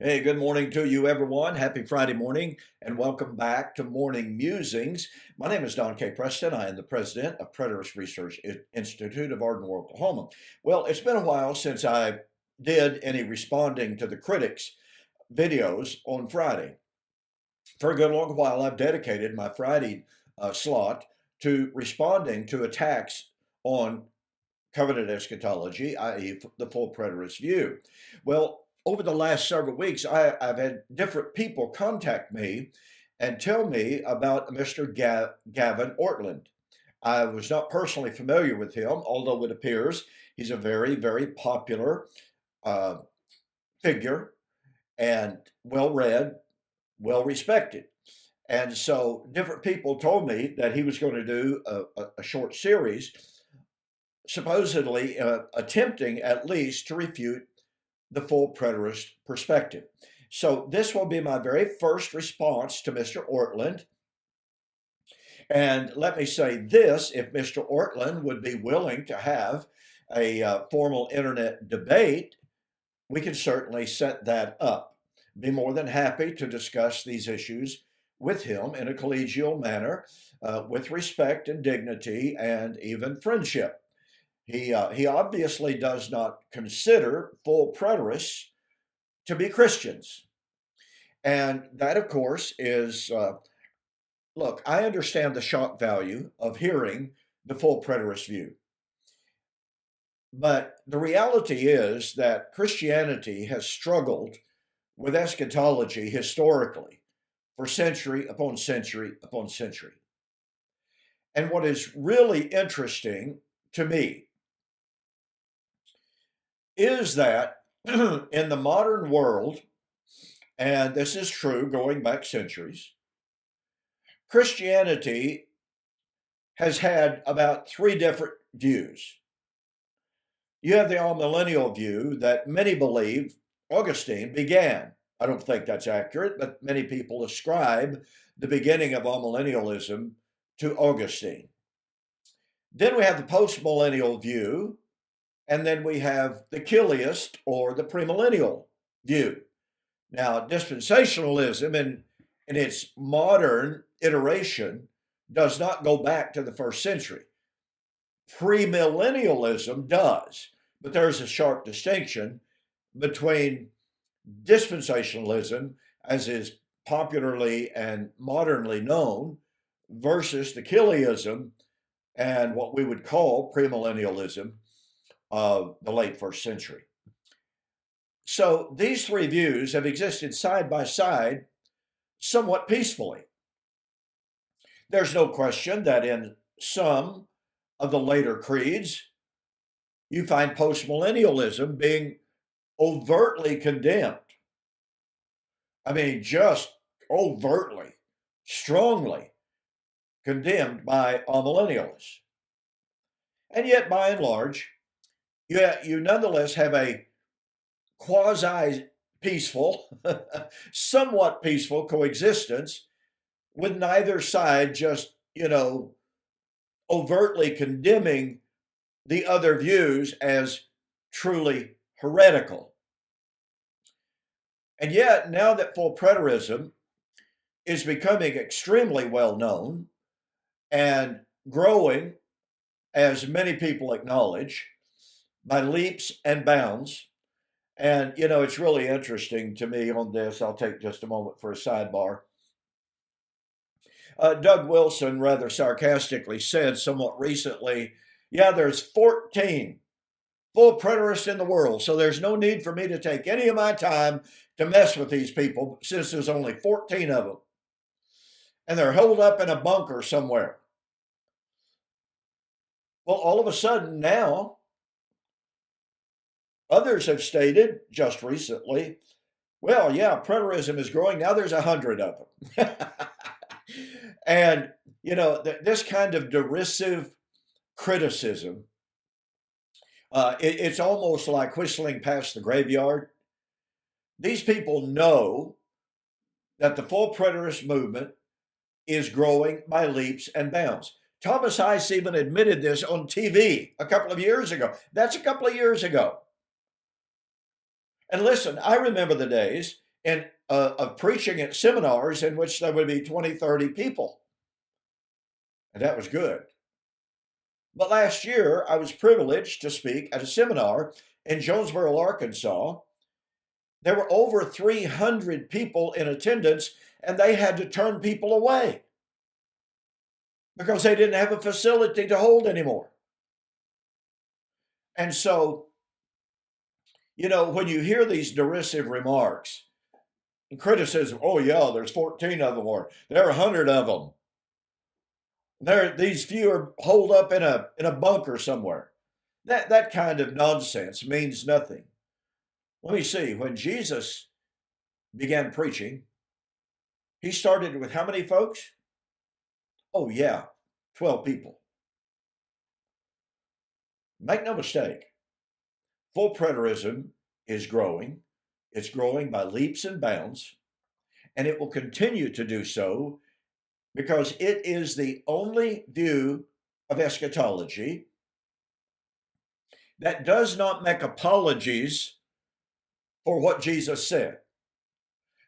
Hey, good morning to you, everyone. Happy Friday morning, and welcome back to Morning Musings. My name is Don K. Preston. I am the president of Preterist Research Institute of Ardmore, Oklahoma. Well, it's been a while since I did any responding to the critics' videos on Friday. For a good long while, I've dedicated my Friday slot to responding to attacks on covenant eschatology, i.e., the full preterist view. Well, over the last several weeks, I've had different people contact me and tell me about Mr. Gavin OrtLund. I was not personally familiar with him, although it appears he's a very, very popular uh, figure and well read, well respected. And so different people told me that he was going to do a short series supposedly attempting at least to refute the full preterist perspective. So this will be my very first response to Mr. OrtLund. And let me say this, if Mr. OrtLund would be willing to have a formal internet debate, we can certainly set that up. Be more than happy to discuss these issues with him in a collegial manner, with respect and dignity and even friendship. He obviously does not consider full preterists to be Christians. And that, of course, is look, I understand the shock value of hearing the full preterist view. But the reality is that Christianity has struggled with eschatology historically for century upon century upon century. And what is really interesting to me is that in the modern world, and this is true going back centuries, Christianity has had about three different views. You have the amillennial view that many believe Augustine began. I don't think that's accurate, but many people ascribe the beginning of amillennialism to Augustine. Then we have the postmillennial view, and then we have the Chiliast or the premillennial view. Now, dispensationalism in its modern iteration does not go back to the first century. Premillennialism does, but there's a sharp distinction between dispensationalism, as is popularly and modernly known, versus the Chiliasm and what we would call premillennialism of the late first century. So these three views have existed side by side somewhat peacefully. There's no question that in some of the later creeds, you find postmillennialism being overtly condemned. I mean, just overtly, strongly condemned by amillennialists. And yet, by and large, you nonetheless have a quasi peaceful, somewhat peaceful coexistence with neither side just, overtly condemning the other views as truly heretical. And yet, now that full preterism is becoming extremely well known and growing, as many people acknowledge, by leaps and bounds. And, it's really interesting to me on this. I'll take just a moment for a sidebar. Doug Wilson rather sarcastically said somewhat recently, yeah, there's 14 full preterists in the world, so there's no need for me to take any of my time to mess with these people since there's only 14 of them. And they're holed up in a bunker somewhere. Well, all of a sudden now, others have stated just recently, well, yeah, preterism is growing. Now there's 100 of them. And, this kind of derisive criticism, it's almost like whistling past the graveyard. These people know that the full preterist movement is growing by leaps and bounds. Thomas Heiss even admitted this on TV a couple of years ago. That's a couple of years ago. And listen, I remember the days in of preaching at seminars in which there would be 20, 30 people. And that was good. But last year, I was privileged to speak at a seminar in Jonesboro, Arkansas. There were over 300 people in attendance, and they had to turn people away because they didn't have a facility to hold anymore. And so, when you hear these derisive remarks and criticism, oh yeah, there's 14 of them, or there are 100 of them. These few are holed up in a bunker somewhere. That kind of nonsense means nothing. Let me see. When Jesus began preaching, he started with how many folks? Oh yeah, 12 people. Make no mistake, full preterism is growing. It's growing by leaps and bounds, and it will continue to do so because it is the only view of eschatology that does not make apologies for what Jesus said,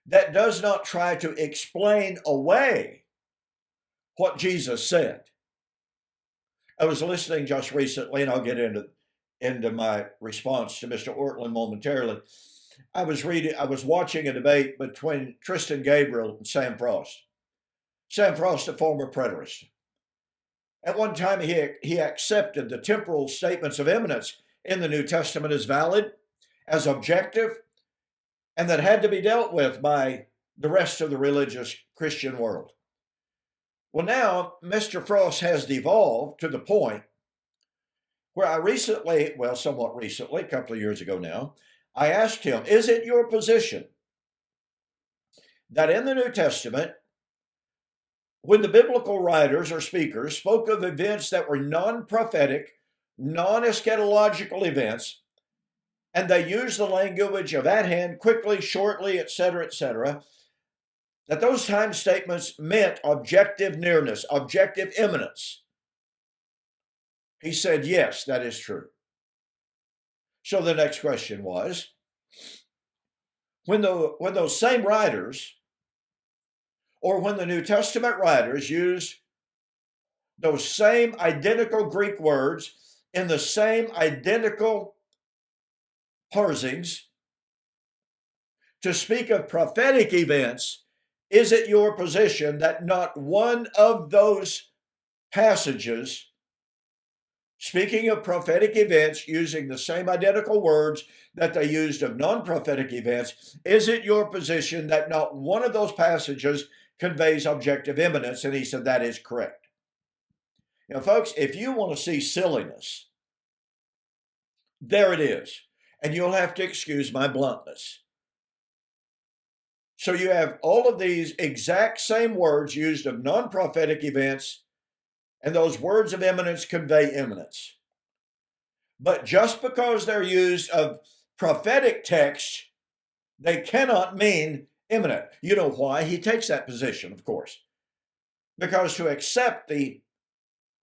that does not try to explain away what Jesus said. I was listening just recently, and I'll get into my response to Mr. OrtLund momentarily. I was watching a debate between Tristan Gabriel and Sam Frost. Sam Frost, a former preterist. At one time, he accepted the temporal statements of imminence in the New Testament as valid, as objective, and that had to be dealt with by the rest of the religious Christian world. Well, now, Mr. Frost has devolved to the point where somewhat recently, a couple of years ago now, I asked him, is it your position that in the New Testament, when the biblical writers or speakers spoke of events that were non-prophetic, non-eschatological events, and they used the language of at hand, quickly, shortly, etc., that those time statements meant objective nearness, objective imminence? He said, yes, that is true. So the next question was, when those same writers, or when the New Testament writers used those same identical Greek words in the same identical parsings to speak of prophetic events, is it your position that not one of those passages, speaking of prophetic events using the same identical words that they used of non-prophetic events, is it your position that not one of those passages conveys objective imminence? And he said, that is correct. Folks, if you want to see silliness, there it is. And you'll have to excuse my bluntness. So you have all of these exact same words used of non-prophetic events, and those words of imminence convey imminence. But just because they're used of prophetic text, they cannot mean imminent. You know why he takes that position, of course. Because to accept the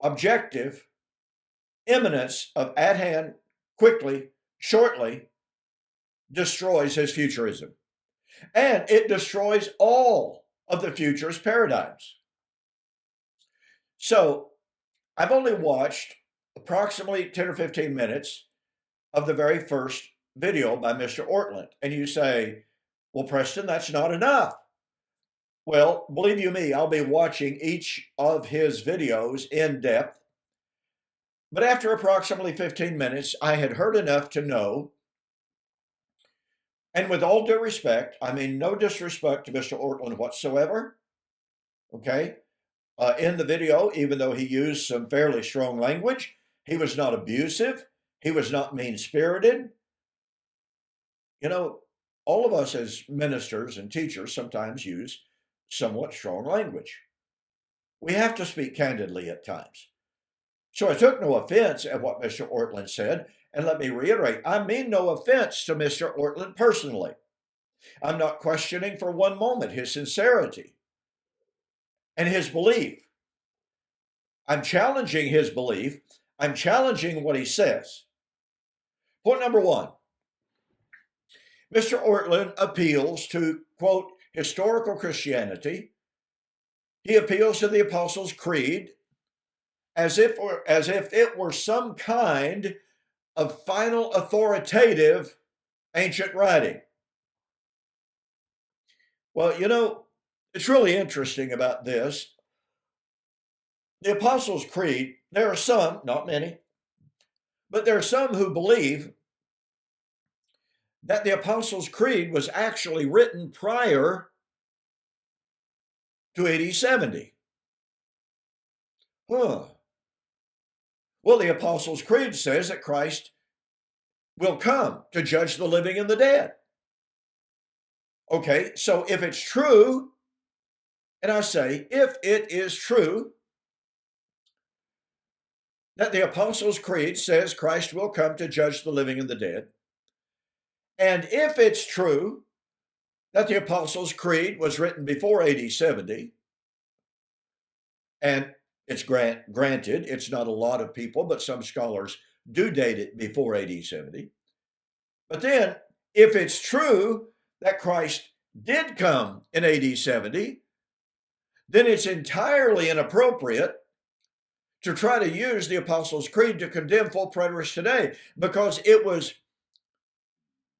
objective imminence of at hand, quickly, shortly, destroys his futurism. And it destroys all of the futurist paradigms. So I've only watched approximately 10 or 15 minutes of the very first video by Mr. OrtLund. And you say, well, Preston, that's not enough. Well, believe you me, I'll be watching each of his videos in depth. But after approximately 15 minutes, I had heard enough to know, and with all due respect, I mean no disrespect to Mr. OrtLund whatsoever, okay? In the video, even though he used some fairly strong language, he was not abusive, he was not mean-spirited. All of us as ministers and teachers sometimes use somewhat strong language. We have to speak candidly at times. So I took no offense at what Mr. OrtLund said, and let me reiterate, I mean no offense to Mr. OrtLund personally. I'm not questioning for one moment his sincerity and his belief. I'm challenging his belief. I'm challenging what he says. Point number one, Mr. OrtLund appeals to, quote, historical Christianity. He appeals to the Apostles' Creed as if it were some kind of final authoritative ancient writing. Well, it's really interesting about this. The Apostles' Creed, there are some, not many, but there are some who believe that the Apostles' Creed was actually written prior to AD 70. Huh. Well, the Apostles' Creed says that Christ will come to judge the living and the dead. Okay, so if it's true, and I say, if it is true that the Apostles' Creed says Christ will come to judge the living and the dead, and if it's true that the Apostles' Creed was written before AD 70, and it's granted, it's not a lot of people, but some scholars do date it before AD 70. But then, if it's true that Christ did come in AD 70, then it's entirely inappropriate to try to use the Apostles' Creed to condemn full preterists today, because it was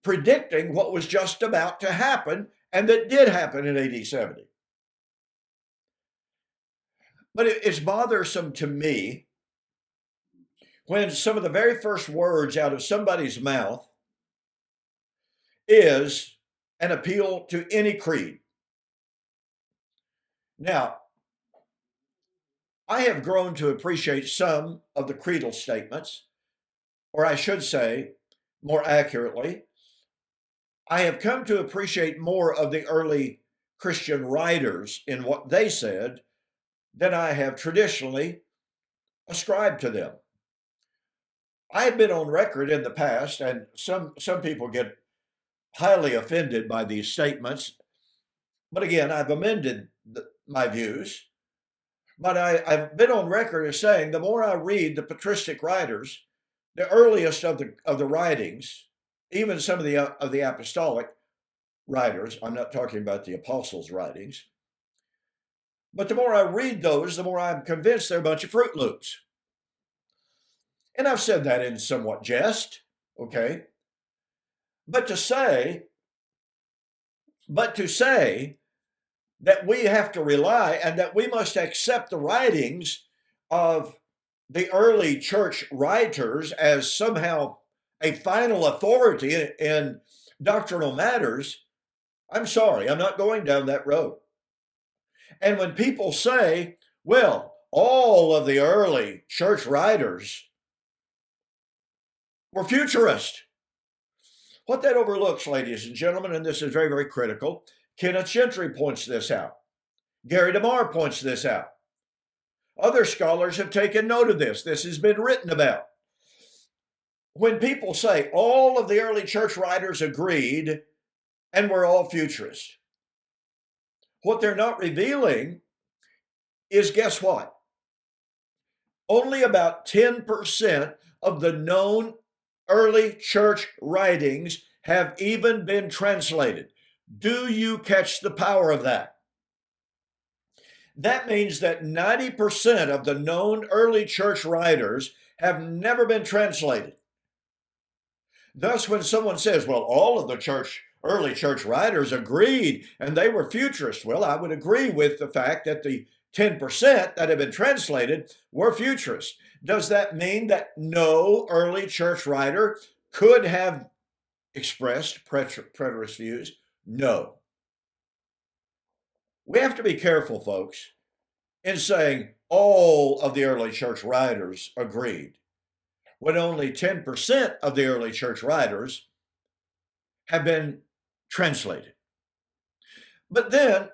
predicting what was just about to happen, and that did happen in AD 70. But it's bothersome to me when some of the very first words out of somebody's mouth is an appeal to any creed. Now, I have grown to appreciate some of the creedal statements, or I should say, more accurately, I have come to appreciate more of the early Christian writers in what they said than I have traditionally ascribed to them. I have been on record in the past, and some people get highly offended by these statements, but again, I've amended my views. But I've been on record as saying the more I read the patristic writers, the earliest of the writings, even some of the apostolic writers, I'm not talking about the apostles' writings, but the more I read those, the more I'm convinced they're a bunch of Fruit Loops. And I've said that in somewhat jest, okay? But to say that we have to rely and that we must accept the writings of the early church writers as somehow a final authority in doctrinal matters, I'm sorry, I'm not going down that road. And when people say, well, all of the early church writers were futurist, what that overlooks, ladies and gentlemen, and this is very, very critical, Kenneth Gentry points this out. Gary DeMar points this out. Other scholars have taken note of this. This has been written about. When people say all of the early church writers agreed and we're all futurists, what they're not revealing is, guess what? Only about 10% of the known early church writings have even been translated. Do you catch the power of that? That means that 90% of the known early church writers have never been translated. Thus, when someone says, well, all of the early church writers agreed and they were futurists, well, I would agree with the fact that the 10% that have been translated were futurists. Does that mean that no early church writer could have expressed preterist views? No. We have to be careful, folks, in saying all of the early church writers agreed, when only 10% of the early church writers have been translated. But then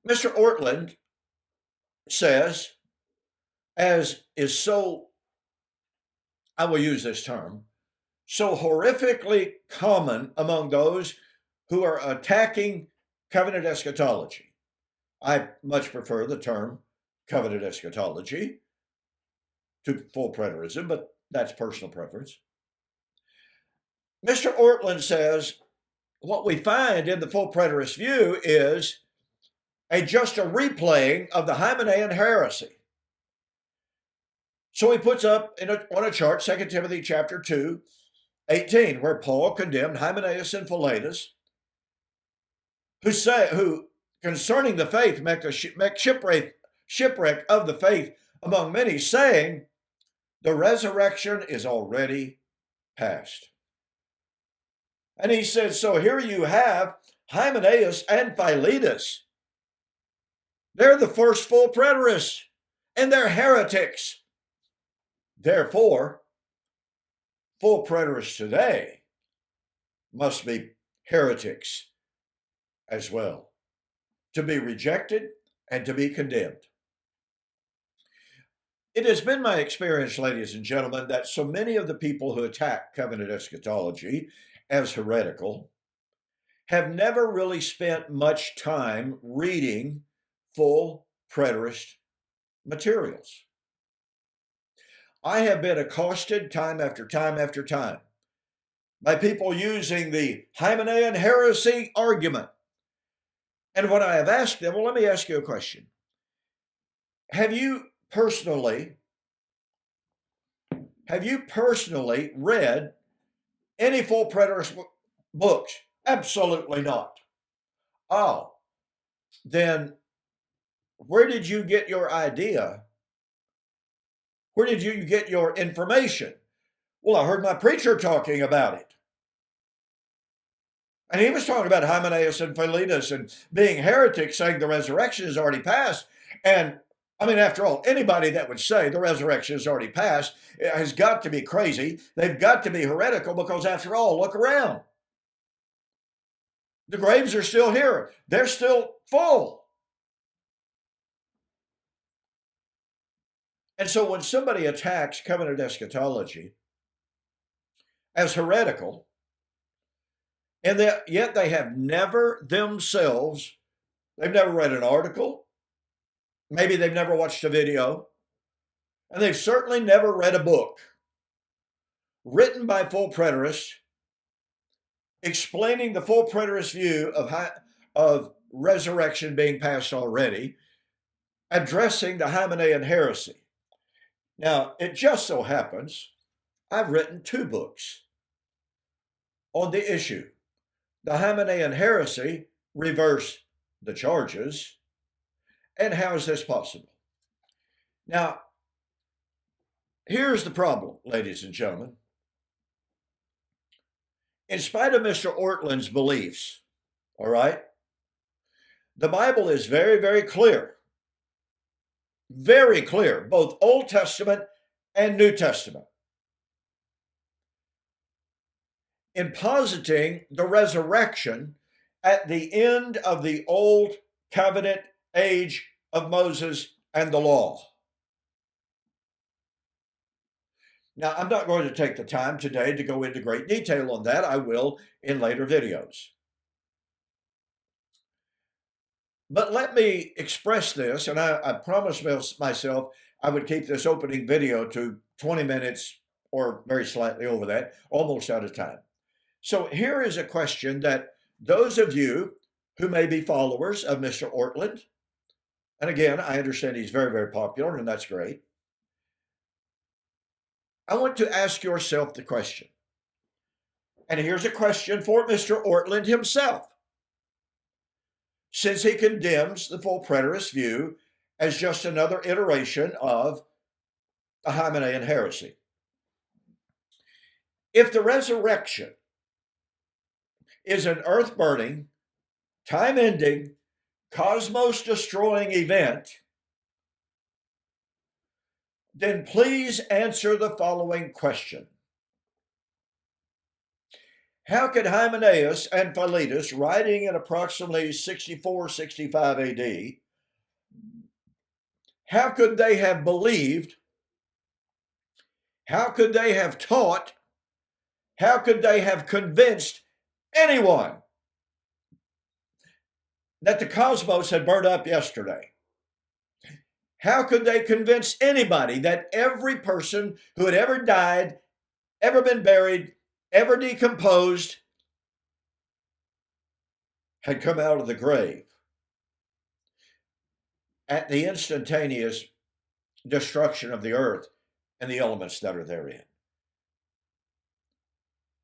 Mr. OrtLund says, as is so, I will use this term, so horrifically common among those who are attacking covenant eschatology. I much prefer the term covenant eschatology to full preterism, but that's personal preference. Mr. OrtLund says what we find in the full preterist view is just a replaying of the Hymenaean heresy. So he puts up on a chart 2 Timothy chapter 2, 18, where Paul condemned Hymenaeus and Philetus, who concerning the faith make shipwreck of the faith among many, saying, the resurrection is already past. And he said, so here you have Hymenaeus and Philetus. They're the first full preterists, and they're heretics. Therefore, full preterists today must be heretics as well, to be rejected and to be condemned. It has been my experience, ladies and gentlemen, that so many of the people who attack covenant eschatology as heretical have never really spent much time reading full preterist materials. I have been accosted time after time after time by people using the Hymenaean heresy argument. And when I have asked them, well, let me ask you a question. Have you personally read any full preterist books? Absolutely not. Oh, then where did you get your idea? Where did you get your information? Well, I heard my preacher talking about it. And he was talking about Hymenaeus and Philetus and being heretics, saying the resurrection is already past. And I mean, after all, anybody that would say the resurrection is already past has got to be crazy. They've got to be heretical because, after all, look around. The graves are still here. They're still full. And so when somebody attacks covenant eschatology as heretical, and yet they have never themselves, they've never read an article, maybe they've never watched a video, and they've certainly never read a book written by full preterists explaining the full preterist view of resurrection being past already, addressing the Hymenaean heresy. Now, it just so happens I've written 2 books on the issue. The Hymenaean heresy, reverse the charges, and how is this possible? Now, here's the problem, ladies and gentlemen. In spite of Mr. OrtLund's beliefs, all right, the Bible is very, very clear, both Old Testament and New Testament, in positing the resurrection at the end of the Old Covenant age of Moses and the law. Now, I'm not going to take the time today to go into great detail on that. I will in later videos. But let me express this, and I promised myself I would keep this opening video to 20 minutes or very slightly over that, almost out of time. So here is a question that those of you who may be followers of Mr. OrtLund, and again, I understand he's very, very popular, and that's great. I want to ask yourself the question, and here's a question for Mr. OrtLund himself, since he condemns the full preterist view as just another iteration of the Hymenaean heresy. If the resurrection is an earth-burning, time-ending, cosmos-destroying event, then please answer the following question. How could Hymenaeus and Philetus, writing in approximately 64-65 AD, how could they have believed, how could they have taught, how could they have convinced anyone that the cosmos had burned up yesterday? How could they convince anybody that every person who had ever died, ever been buried, ever decomposed had come out of the grave at the instantaneous destruction of the earth and the elements that are therein.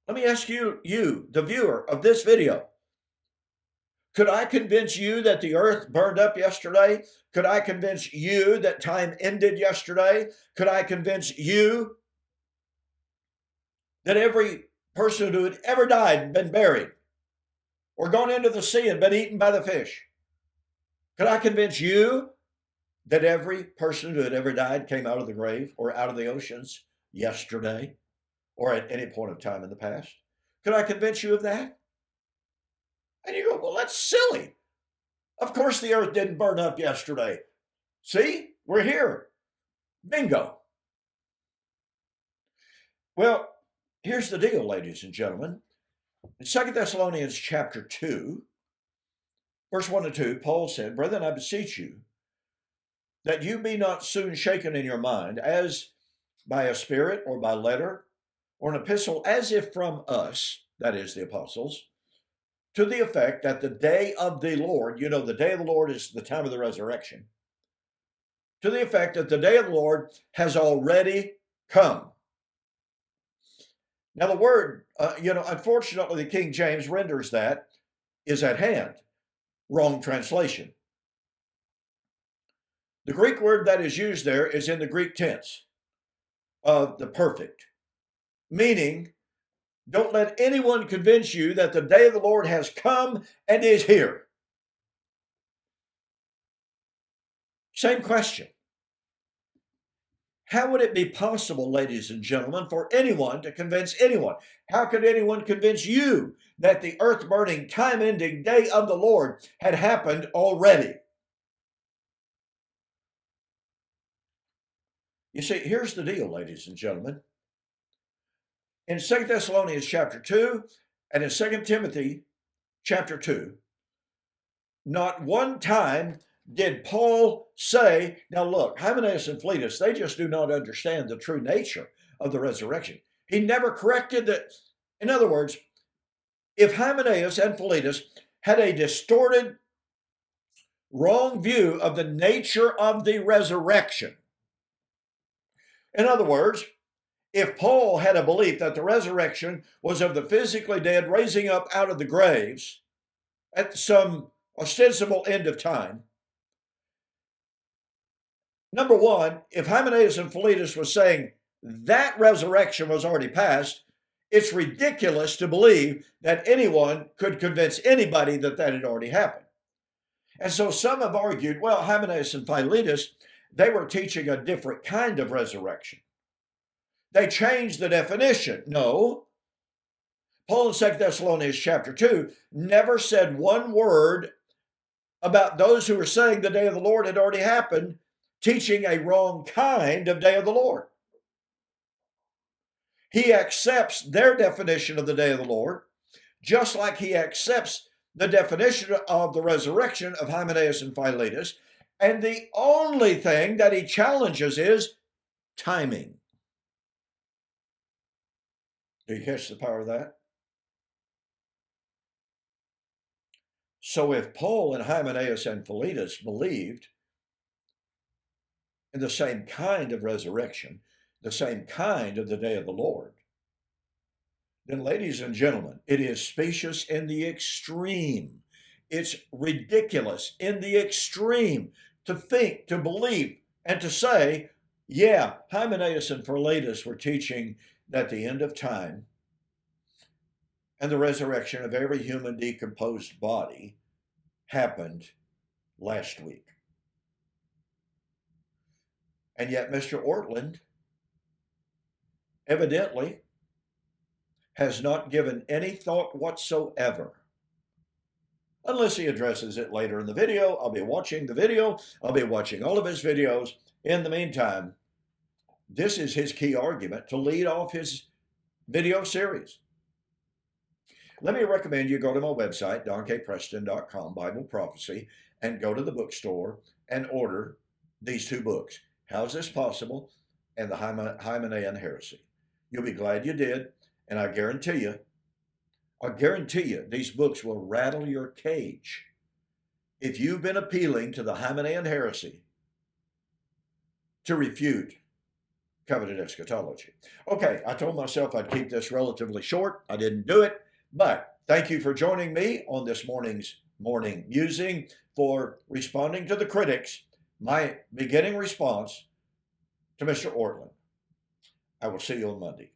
Let me ask you, the viewer of this video, could I convince you that the earth burned up yesterday? Could I convince you that time ended yesterday? Could I convince you that every person who had ever died and been buried or gone into the sea and been eaten by the fish, could I convince you that every person who had ever died came out of the grave or out of the oceans yesterday or at any point of time in the past? Could I convince you of that? And you go, well, that's silly. Of course the earth didn't burn up yesterday. See, we're here. Bingo. Well, here's the deal, ladies and gentlemen. In 2 Thessalonians chapter 2, verse 1 and 2, Paul said, "Brethren, I beseech you, that you be not soon shaken in your mind, as by a spirit or by letter or an epistle, as if from us," that is, the apostles, "to the effect that the day of the Lord," you know, the day of the Lord is the time of the resurrection, "to the effect that the day of the Lord has already come." Now, the word, unfortunately, the King James renders that "is at hand." Wrong translation. The Greek word that is used there is in the Greek tense of the perfect, meaning don't let anyone convince you that the day of the Lord has come and is here. Same question. How would it be possible, ladies and gentlemen, for anyone to convince anyone? How could anyone convince you that the earth-burning, time-ending day of the Lord had happened already? You see, here's the deal, ladies and gentlemen. In 2 Thessalonians chapter 2 and in 2 Timothy chapter 2, not one time did Paul say, now look, Hymenaean and Philetus, they just do not understand the true nature of the resurrection. He never corrected that. In other words, if Hymenaean and Philetus had a distorted, wrong view of the nature of the resurrection, in other words, if Paul had a belief that the resurrection was of the physically dead raising up out of the graves at some ostensible end of time, number one, if Hymenaeus and Philetus was saying that resurrection was already past, it's ridiculous to believe that anyone could convince anybody that that had already happened. And so some have argued, well, Hymenaeus and Philetus, they were teaching a different kind of resurrection. They changed the definition. No. Paul in 2 Thessalonians chapter 2 never said one word about those who were saying the day of the Lord had already happened, teaching a wrong kind of day of the Lord. He accepts their definition of the day of the Lord, just like he accepts the definition of the resurrection of Hymenaeus and Philetus. And the only thing that he challenges is timing. Do you catch the power of that? So if Paul and Hymenaeus and Philetus believed in the same kind of resurrection, the same kind of the day of the Lord, then, ladies and gentlemen, it is specious in the extreme. It's ridiculous in the extreme to think, to believe, and to say, yeah, Hymenaeus and Philetus were teaching that the end of time and the resurrection of every human decomposed body happened last week. And yet Mr. OrtLund evidently has not given any thought whatsoever. Unless he addresses it later in the video. I'll be watching the video. I'll be watching all of his videos. In the meantime, this is his key argument to lead off his video series. Let me recommend you go to my website, donkpreston.com, Bible Prophecy, and go to the bookstore and order these two books, How Is This Possible? And the Hymenaean Heresy. You'll be glad you did. And I guarantee you, these books will rattle your cage. If you've been appealing to the Hymenaean heresy to refute covenant eschatology. Okay, I told myself I'd keep this relatively short. I didn't do it, but thank you for joining me on this morning's morning musing, for responding to the critics, my beginning response to Mr. OrtLund. I will see you on Monday.